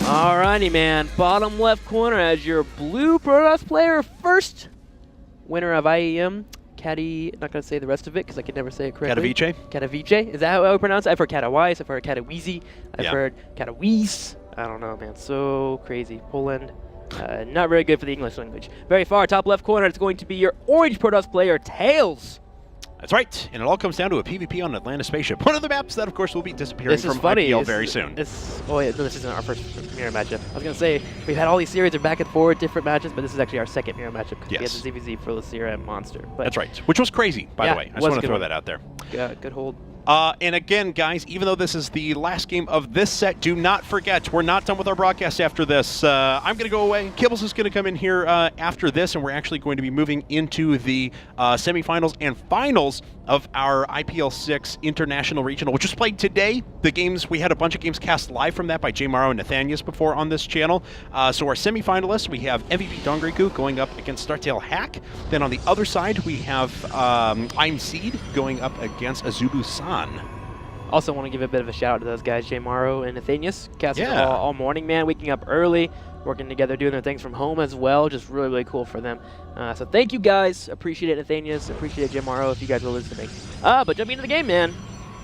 Alrighty, man. Bottom left corner as your blue Protoss player, first winner of IEM. Caddy, not going to say the rest of it because I can never say it correctly. Katowice? Katowice. Is that how I would pronounce it? I've heard Katowice, I've heard Katowice, I've heard Katowice. I don't know, man. So crazy. Poland. Not very good for the English language. Very far, top left corner, it's going to be your orange Protoss player, Tails. That's right, and it all comes down to a PvP on Atlanta Spaceship. One of the maps that, of course, will be disappearing from IPTL very soon. Oh, yeah, no, this isn't our first mirror matchup. I was going to say, we've had all these series of back and forth, different matches, but this is actually our second mirror matchup because we had the ZVZ for Lysira and Monster. But that's right, which was crazy, by the way. I just want to throw that out there. Good hold. And again, guys, even though this is the last game of this set, do not forget, we're not done with our broadcast after this. I'm going to go away. Kibbles is going to come in here after this, and we're actually going to be moving into the semifinals and finals of our IPL 6 International Regional, which was played today. The games, we had a bunch of games cast live from that by J. Morrow and Nathanias before on this channel. So our semifinalists, we have MVP Dongriku going up against Startail Hack. Then on the other side, we have I'm Seed going up against Azubu San. Also want to give a bit of a shout out to those guys, J. Morrow and Nathanias, casting all morning, man, waking up early, working together, doing their things from home as well. Just really, really cool for them. So thank you guys. Appreciate it, Nathanias. Appreciate it, J. Morrow, if you guys were listening. But jumping into the game, man.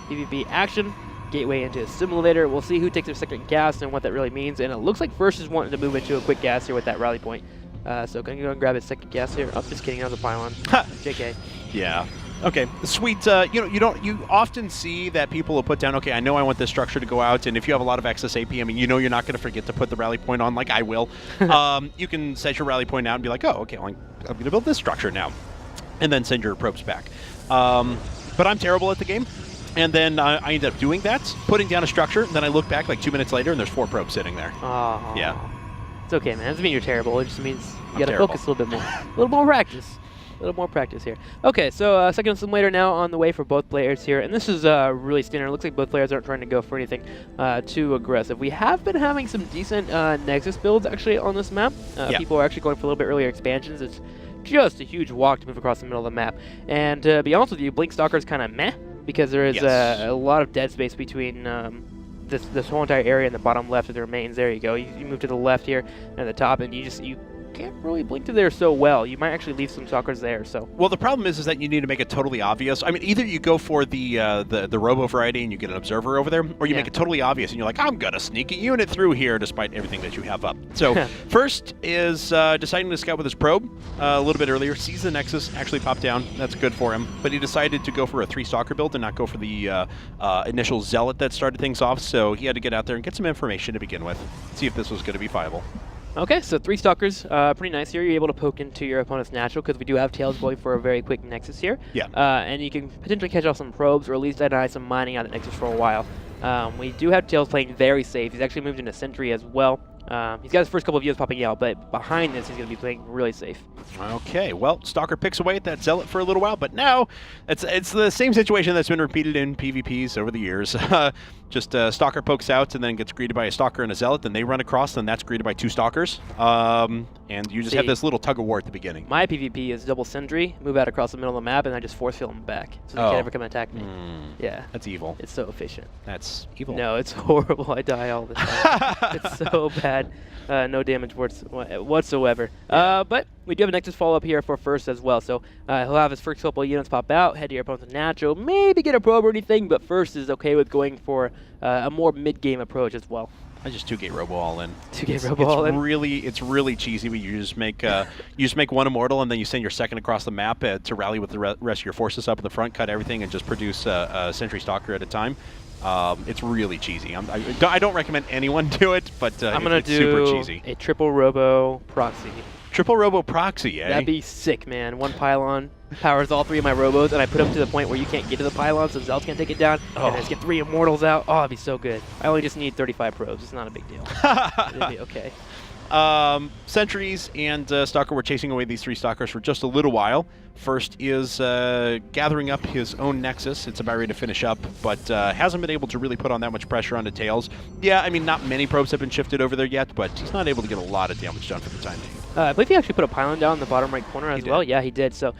PvP action, gateway into a simulator. We'll see who takes their second gas and what that really means. And it looks like First is wanting to move into a quick gas here with that rally point. So going to go and grab his second gas here. Oh, just kidding, that was a pylon. JK. Yeah. Okay, sweet. You often see that people will put down, okay, I know I want this structure to go out, and if you have a lot of excess AP, I mean, you know you're not going to forget to put the rally point on like I will. You can set your rally point out and be like, oh, okay, well, I'm going to build this structure now, and then send your probes back. But I'm terrible at the game, and then I end up doing that, putting down a structure, and then I look back like 2 minutes later, and there's 4 probes sitting there. Oh. Yeah. It's okay, man. It doesn't mean you're terrible. It just means you got to focus a little bit more. A little more practice. A little more practice here. Okay, so second simulator now on the way for both players here, and this is really standard. It looks like both players aren't trying to go for anything too aggressive. We have been having some decent Nexus builds actually on this map. People are actually going for a little bit earlier expansions. It's just a huge walk to move across the middle of the map. And to be honest with you, Blink Stalker is kind of meh because there is a lot of dead space between this whole entire area and the bottom left of the remains. There you go. You move to the left here and at the top, and you can't really blink to there so well. You might actually leave some stalkers there. So well, the problem is that you need to make it totally obvious. I mean, either you go for the robo variety and you get an observer over there, or you make it totally obvious and you're like, I'm gonna sneak a unit through here despite everything that you have up. So first is deciding to scout with his probe a little bit earlier. Sees the Nexus actually pop down. That's good for him. But he decided to go for a 3 stalker build and not go for the initial zealot that started things off. So he had to get out there and get some information to begin with, see if this was going to be viable. Okay, so 3 stalkers, pretty nice here. You're able to poke into your opponent's natural because we do have Tails going for a very quick Nexus here. Yeah. And you can potentially catch off some probes or at least deny some mining out of the Nexus for a while. We do have Tails playing very safe. He's actually moved into Sentry as well. He's got his first couple of units popping out, but behind this, he's going to be playing really safe. Okay, well, Stalker picks away at that Zealot for a little while, but now it's the same situation that's been repeated in PvPs over the years. Just Stalker pokes out and then gets greeted by a Stalker and a Zealot, then they run across, then that's greeted by 2 Stalkers. And you just have this little tug-of-war at the beginning. My PvP is double Sentry, move out across the middle of the map, and I just force field them back, so they can't ever come and attack me. Yeah. That's evil. It's so efficient. That's evil. No, it's horrible. I die all the time. It's so bad. No damage whatsoever. But we do have a Nexus follow-up here for First as well. So he'll have his first couple of units pop out, head to your opponent's natural, maybe get a probe or anything, but First is okay with going for a more mid-game approach as well. I just 2-gate robo all in. 2-gate robo all in. It's really cheesy, but you just make one immortal and then you send your second across the map to rally with the rest of your forces up in the front, cut everything, and just produce a Sentry Stalker at a time. It's really cheesy. I don't recommend anyone do it, but it's super cheesy. A triple robo proxy. Triple robo proxy, eh? That'd be sick, man. 1 pylon powers all 3 of my robos, and I put them to the point where you can't get to the pylon, so Zealots can't take it down, and just get 3 immortals out. Oh, it'd be so good. I only just need 35 probes. It's not a big deal. It'd be okay. Sentries and Stalker were chasing away these 3 Stalkers for just a little while. First is gathering up his own Nexus. It's about ready to finish up, but hasn't been able to really put on that much pressure onto Tails. Yeah, I mean, not many probes have been shifted over there yet, but he's not able to get a lot of damage done for the time being. I believe he actually put a pylon down in the bottom right corner as well. Yeah, he did. So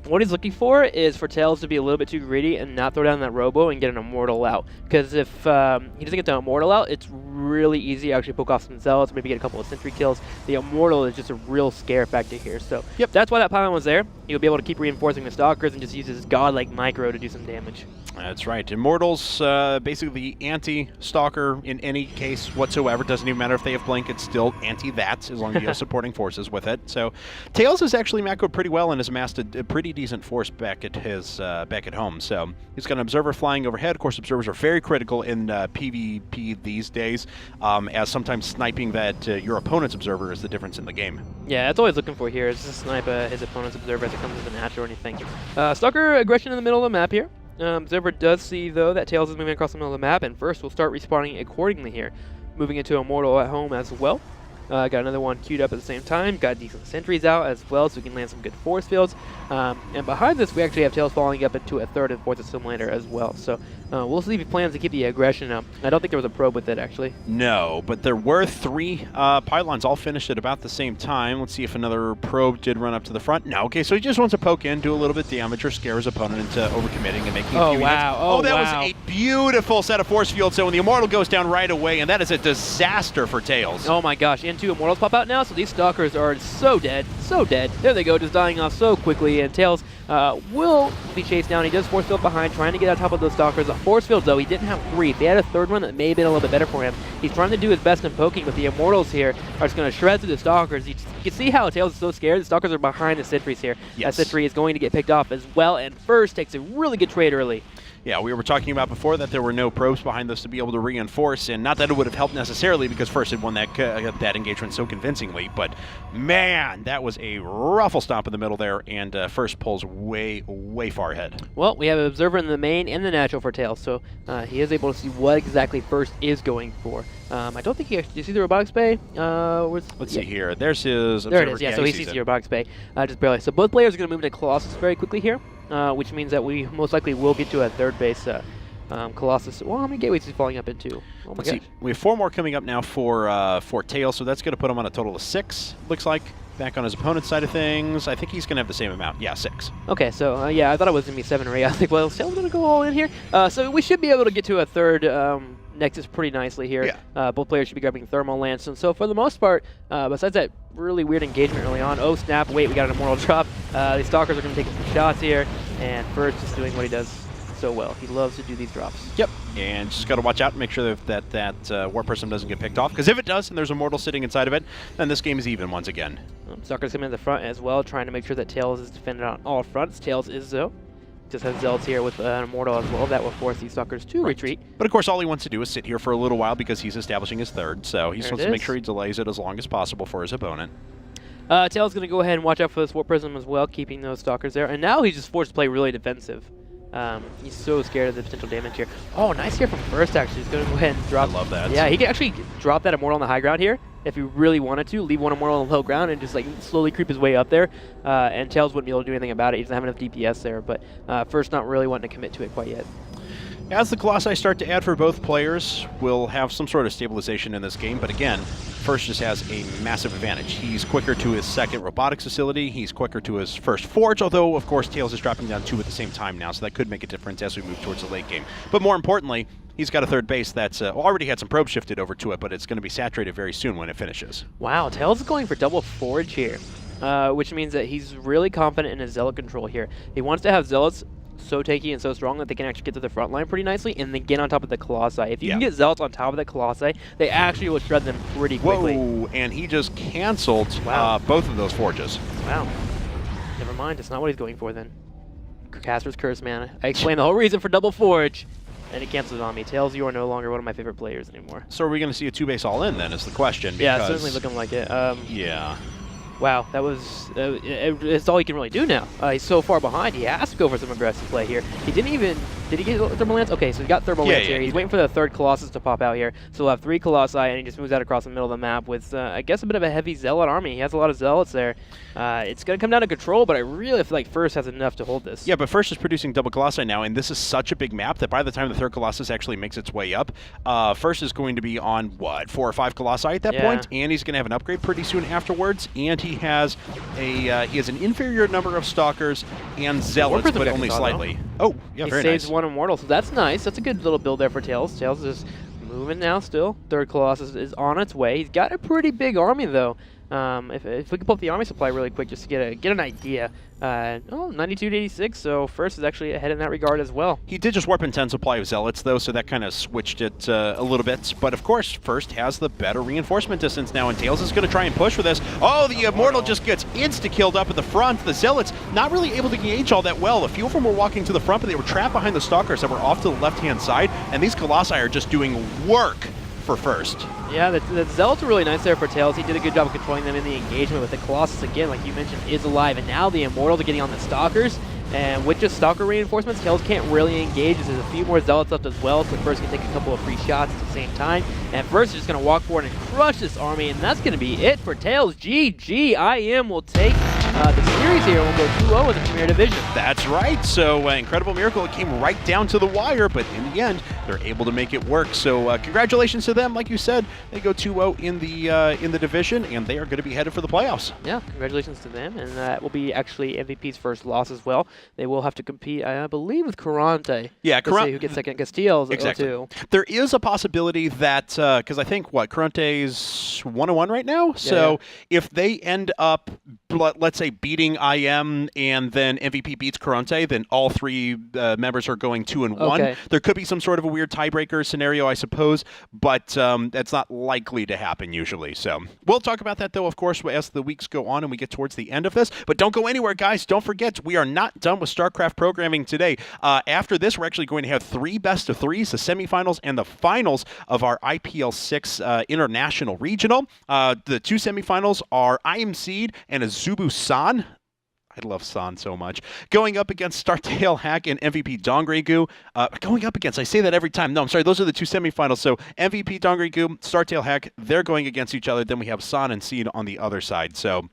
what he's looking for is for Tails to be a little bit too greedy and not throw down that Robo and get an Immortal out. Because if he doesn't get the Immortal out, it's really easy to actually poke off some Zealots, maybe get a couple of Sentry kills. The Immortal is just a real scare factor here. So that's why that pylon was there. He'll be able to keep reinforcing the Stalkers and just use his godlike micro to do some damage. That's right. Immortals, basically the anti-Stalker in any case whatsoever. Doesn't even matter if they have Blink, it's still anti-that as long as you have supporting forces with it. So Tails has actually macroed pretty well and has amassed a pretty decent force back at his back at home. So he's got an Observer flying overhead. Of course, Observers are very critical in PvP these days, as sometimes sniping that your opponent's Observer is the difference in the game. Yeah, that's all he's looking for here is to snipe his opponent's Observer as it comes to the natural or anything. Stalker aggression in the middle of the map here. Observer does see, though, that Tails is moving across the middle of the map, and first we'll start respawning accordingly here. Moving into Immortal at home as well. Got another one queued up at the same time. Got decent sentries out as well, so we can land some good force fields. And behind this, we actually have Tails falling up into a third of Force Assimilator as well. So we'll see if he plans to keep the aggression up. I don't think there was a probe with it, actually. No, but there were 3 pylons all finished at about the same time. Let's see if another probe did run up to the front. No, okay, so he just wants to poke in, do a little bit of damage, or scare his opponent into overcommitting and making a few units. Oh, that wow. was a beautiful set of force fields. So when the Immortal goes down right away, and that is a disaster for Tails. Oh my gosh, and 2 Immortals pop out now, so these Stalkers are so dead, so dead. There they go, just dying off so quickly, and Tails will be chased down. He does force field behind, trying to get on top of those Stalkers. The force field, though, he didn't have 3. If he had a third one, that may have been a little bit better for him. He's trying to do his best in poking, but the Immortals here are just going to shred through the Stalkers. You can see how Tails is so scared. The Stalkers are behind the Sentries here. Yes. That Sentry is going to get picked off as well, and first takes a really good trade early. Yeah, we were talking about before that there were no probes behind this to be able to reinforce, and not that it would have helped necessarily because first it won that engagement so convincingly, but man, that was a ruffle stomp in the middle there, and first pulls way, way far ahead. Well, we have an Observer in the main and the natural for Tails, so he is able to see what exactly first is going for. I don't think he actually, do you see the Robotics Bay? Let's see here. There's his Observer. There it is, yeah, so he sees the Robotics Bay, just barely. So both players are going to move into Colossus very quickly here. Which means that we most likely will get to a third base Colossus. Well, how many gateways is he falling up into? Oh my Let's see. We have 4 more coming up now for Tails, so that's going to put him on a total of 6, looks like. Back on his opponent's side of things, I think he's going to have the same amount. Yeah, 6. Okay, so yeah, I thought it was going to be 7 or 8. I think, well, Tails going to go all in here. So we should be able to get to a third Nexus pretty nicely here. Yeah. Both players should be grabbing Thermal Lance. And so for the most part, besides that really weird engagement early on, oh snap, wait, we got an Immortal drop. These Stalkers are going to take some shots here, and First just doing what he does so well. He loves to do these drops. Yep, and just got to watch out and make sure that Warp Prism doesn't get picked off, because if it does and there's a Immortal sitting inside of it, then this game is even once again. Stalkers coming in the front as well, trying to make sure that Tails is defended on all fronts. Tails is though. Just has Zealots here with an Immortal as well. That will force these Stalkers to retreat. But of course, all he wants to do is sit here for a little while because he's establishing his third, so he just wants to make sure he delays it as long as possible for his opponent. Tails going to go ahead and watch out for this Warp Prism as well, keeping those Stalkers there. And now he's just forced to play really defensive. He's so scared of the potential damage here. Oh, nice here from First, actually. He's going to go ahead and drop. I love that. Yeah, he can actually drop that Immortal on the high ground here if he really wanted to. Leave one Immortal on the low ground and just like slowly creep his way up there. And Tails wouldn't be able to do anything about it. He doesn't have enough DPS there, but First not really wanting to commit to it quite yet. As the Colossi start to add for both players, we'll have some sort of stabilization in this game, but again, First just has a massive advantage. He's quicker to his second robotics facility, he's quicker to his first forge, although of course Tails is dropping down 2 at the same time now, so that could make a difference as we move towards the late game. But more importantly, he's got a third base that's already had some probes shifted over to it, but it's going to be saturated very soon when it finishes. Wow, Tails is going for double forge here, which means that he's really confident in his Zealot control here. He wants to have Zealots so tanky and so strong that they can actually get to the front line pretty nicely and then get on top of the Colossi. If you can get Zealots on top of the Colossi, they actually will shred them pretty quickly. Whoa, and he just canceled both of those forges. Wow. Never mind, it's not what he's going for then. Caster's Curse, man. I explained the whole reason for double forge, and he canceled it on me. Tails, you are no longer one of my favorite players anymore. So are we going to see a 2-base all-in then is the question? Yeah, it's certainly looking like it. Yeah. Wow, that was it's all he can really do now. He's so far behind. He has to go for some aggressive play here. He didn't even Did he get Thermal Lance? Okay, so he got Thermal Lance here. He's waiting for the third Colossus to pop out here. So we'll have 3 Colossi, and he just moves out across the middle of the map with, I guess, a bit of a heavy Zealot army. He has a lot of Zealots there. It's going to come down to control, but I really feel like First has enough to hold this. Yeah, but First is producing double Colossi now, and this is such a big map that by the time the third Colossus actually makes its way up, First is going to be on, what, 4 or 5 Colossi at that point, and he's going to have an upgrade pretty soon afterwards, and he has an inferior number of Stalkers and Zealots, but only slightly. Oh, yeah, very nice. He saves 1 Immortal, so that's nice. That's a good little build there for Tails. Tails is moving now still. Third Colossus is on its way. He's got a pretty big army, though. If we could pull up the army supply really quick just to get an idea. 92 to 86, so First is actually ahead in that regard as well. He did just warp in 10 supply of Zealots, though, so that kind of switched it a little bit. But, of course, First has the better reinforcement distance now, and Tails is going to try and push for this. Oh, the Immortal just gets insta-killed up at the front. The Zealots not really able to engage all that well. A few of them were walking to the front, but they were trapped behind the Stalkers that were off to the left-hand side, and these Colossi are just doing work for First. Yeah, the Zealots are really nice there for Tails. He did a good job of controlling them in the engagement with the Colossus, again, like you mentioned, is alive. And now the Immortals are getting on the Stalkers. And with just Stalker reinforcements, Tails can't really engage. There's a few more Zealots left as well, so First can take a couple of free shots at the same time. And First is just going to walk forward and crush this army, and that's going to be it for Tails. GG, IM will take the series here. We'll go 2-0 in the Premier Division. That's right. So, incredible miracle. It came right down to the wire, but in the end, they're able to make it work. So, congratulations to them. Like you said, they go 2-0 in the division, and they are going to be headed for the playoffs. Yeah, congratulations to them, and that will be actually MVP's first loss as well. They will have to compete, I believe, with Carante. Yeah, Carante. Who gets second? Castillo's exactly. 0-2. There is a possibility that, because I think, Carante's 1-1 right now? So if they end up, let's say, beating IM and then MVP beats Carante, then all 3 members are going 2-1. Okay. There could be some sort of a weird tiebreaker scenario, I suppose, but that's not likely to happen usually. So we'll talk about that, though, of course, as the weeks go on and we get towards the end of this. But don't go anywhere, guys. Don't forget, we are not done with StarCraft programming today. After this, we're actually going to have 3 best-of-3s, the semifinals and the finals of our IPL 6 International Regional. The 2 semifinals are IMSeed and Azubu San. I love San so much. Going up against Startail Hack and MVP Dongregu. Going up against, I say that every time. No, I'm sorry, those are the 2 semifinals. So MVP Dongregu, Startail Hack, they're going against each other. Then we have San and Seed on the other side. So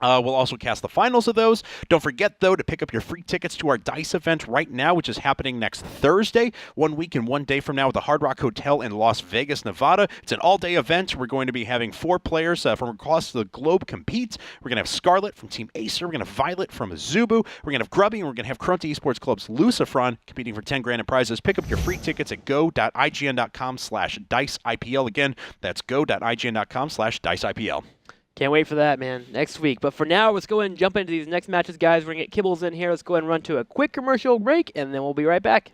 we'll also cast the finals of those. Don't forget, though, to pick up your free tickets to our DICE event right now, which is happening next Thursday, 1 week and 1 day from now at the Hard Rock Hotel in Las Vegas, Nevada. It's an all-day event. We're going to be having 4 players from across the globe compete. We're going to have Scarlet from Team Acer. We're going to have Violet from Azubu. We're going to have Grubby, and we're going to have Crunty Esports Club's Lucifron competing for 10 grand in prizes. Pick up your free tickets at go.ign.com/DICEIPL. Again, that's go.ign.com/DICEIPL. Can't wait for that, man, next week. But for now, let's go ahead and jump into these next matches, guys. We're going to get Kibbles in here. Let's go ahead and run to a quick commercial break, and then we'll be right back.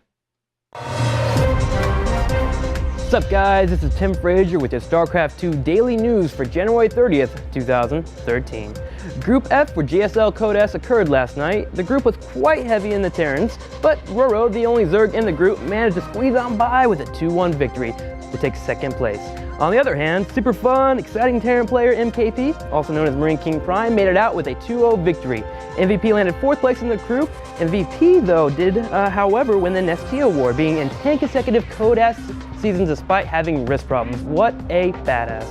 What's up, guys? This is Tim Frazier with your StarCraft 2 Daily News for January 30th, 2013. Group F for GSL Code S occurred last night. The group was quite heavy in the Terrans, but Roro, the only Zerg in the group, managed to squeeze on by with a 2-1 victory to take second place. On the other hand, super fun, exciting Terran player MKP, also known as Marine King Prime, made it out with a 2-0 victory. MVP landed 4th place in the group. MVP, though, did, however, win the Nestea Award, being in 10 consecutive Code S seasons despite having wrist problems. What a badass.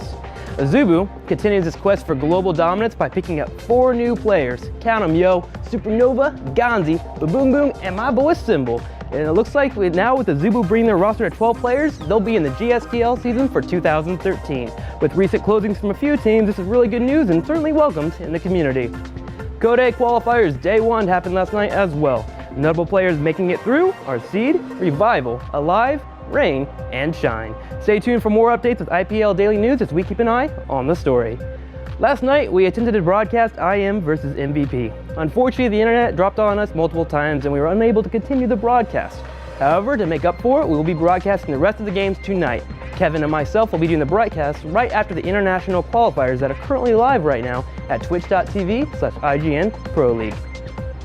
Azubu continues his quest for global dominance by picking up 4 new players. Count 'em, yo. Supernova, Gonzi, Baboom Boom, and my boy Symbol. And it looks like now with Azubu bringing their roster to 12 players, they'll be in the GSTL season for 2013. With recent closings from a few teams, this is really good news and certainly welcomed in the community. Code A qualifiers Day 1 happened last night as well. Notable players making it through are Seed, Revival, Alive, Rain, and Shine. Stay tuned for more updates with IPL Daily News as we keep an eye on the story. Last night, we attempted to broadcast IM versus MVP. Unfortunately, the internet dropped on us multiple times and we were unable to continue the broadcast. However, to make up for it, we will be broadcasting the rest of the games tonight. Kevin and myself will be doing the broadcast right after the international qualifiers that are currently live right now at twitch.tv/IGNProLeague.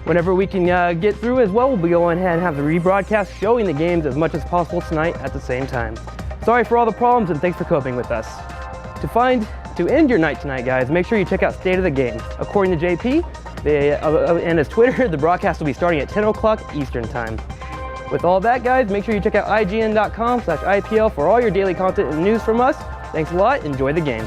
Whenever we can get through as well, we'll be going ahead and have the rebroadcast showing the games as much as possible tonight at the same time. Sorry for all the problems and thanks for coping with us. To end your night tonight, guys, make sure you check out State of the Game. According to JP and his Twitter, the broadcast will be starting at 10 o'clock Eastern Time. With all that, guys, make sure you check out IGN.com/IPL for all your daily content and news from us. Thanks a lot. Enjoy the game.